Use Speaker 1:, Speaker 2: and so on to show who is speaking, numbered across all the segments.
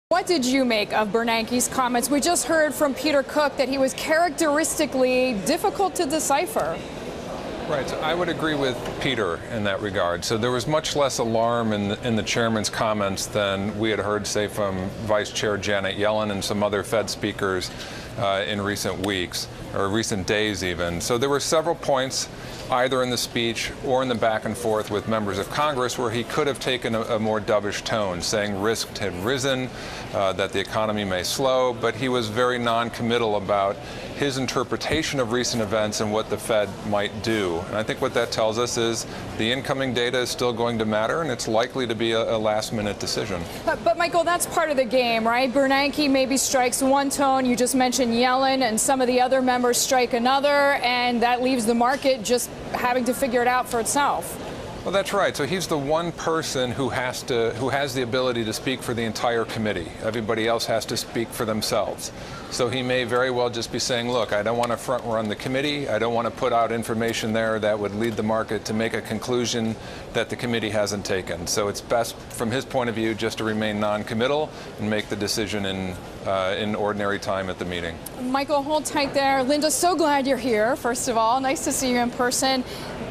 Speaker 1: What did you make of Bernanke's comments? We just heard from Peter Cook that he was characteristically difficult to decipher.
Speaker 2: Right, so I would agree with Peter in that regard. So there was much less alarm in the chairman's comments than we had heard, say, from Vice Chair Janet Yellen and some other Fed speakers in recent weeks, or recent days even. So there were several points, either in the speech or in the back and forth with members of Congress, where he could have taken a more dovish tone, saying risk had risen, that the economy may slow, but he was very non-committal about his interpretation of recent events and what the Fed might do. And I think what that tells us is the incoming data is still going to matter, and it's likely to be a last-minute decision.
Speaker 1: But Michael, that's part of the game, right? Bernanke maybe strikes one tone. You just mentioned Yellen, and some of the other members strike another, and that leaves the market just having to figure it out for itself.
Speaker 2: Well, that's right. So he's the one person who has the ability to speak for the entire committee. Everybody else has to speak for themselves. So he may very well just be saying, look, I don't want to front run the committee. I don't want to put out information there that would lead the market to make a conclusion that the committee hasn't taken. So it's best, from his point of view, just to remain non-committal and make the decision in ordinary time at the meeting.
Speaker 1: Michael, hold tight there. Linda, so glad you're here, first of all. Nice to see you in person.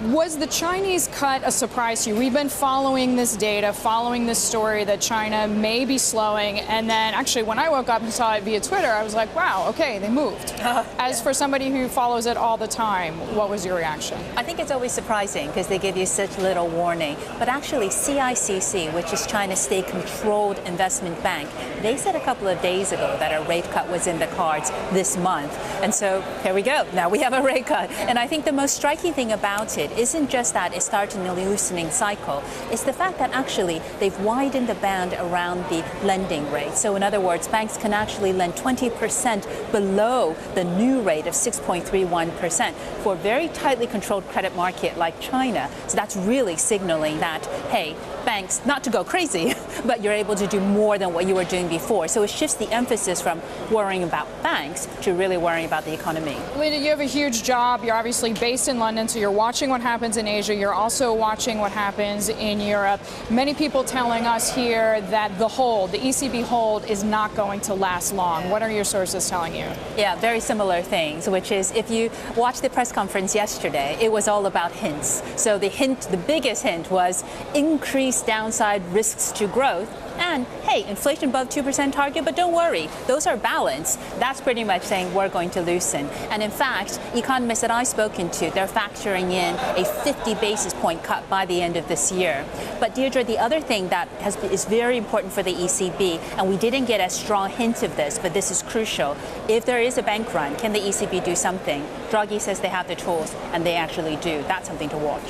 Speaker 1: Was the Chinese cut a surprise to you? We've been following this data, following this story that China may be slowing, and then actually when I woke up and saw it via Twitter, I was like, wow, okay, they moved. As for somebody who follows it all the time, what was your reaction?
Speaker 3: I think it's always surprising because they give you such little warning. But actually, CICC, which is China's state-controlled investment bank, they said a couple of days ago that a rate cut was in the cards this month. And so here we go. Now we have a rate cut. And I think the most striking thing about it isn't just that it started in a loosening cycle. It's the fact that actually they've widened the band around the lending rate. So in other words, banks can actually lend 20% below the new rate of 6.31% for a very tightly controlled credit market like China. So that's really signaling that, hey, banks, not to go crazy, but you're able to do more than what you were doing before. So it shifts the emphasis from worrying about banks to really worrying about the economy.
Speaker 1: Linda, you have a huge job. You're obviously based in London, so you're watching what happens in Asia. You're also watching what happens in Europe. Many people telling us here that the ECB hold is not going to last long. What are your sources telling you?
Speaker 3: Yeah, very similar things, which is if you watched the press conference yesterday, it was all about hints. So the biggest hint was increased downside risks to growth. And hey, inflation above 2% target, but don't worry, those are balanced. That's pretty much saying we're going to loosen. And in fact, economists that I've spoken to, they're factoring in a 50 basis point cut by the end of this year. But Deirdre, the other thing that is very important for the ECB, and we didn't get a strong hint of this, but this is crucial. If there is a bank run, can the ECB do something? Draghi says they have the tools, and they actually do. That's something to watch.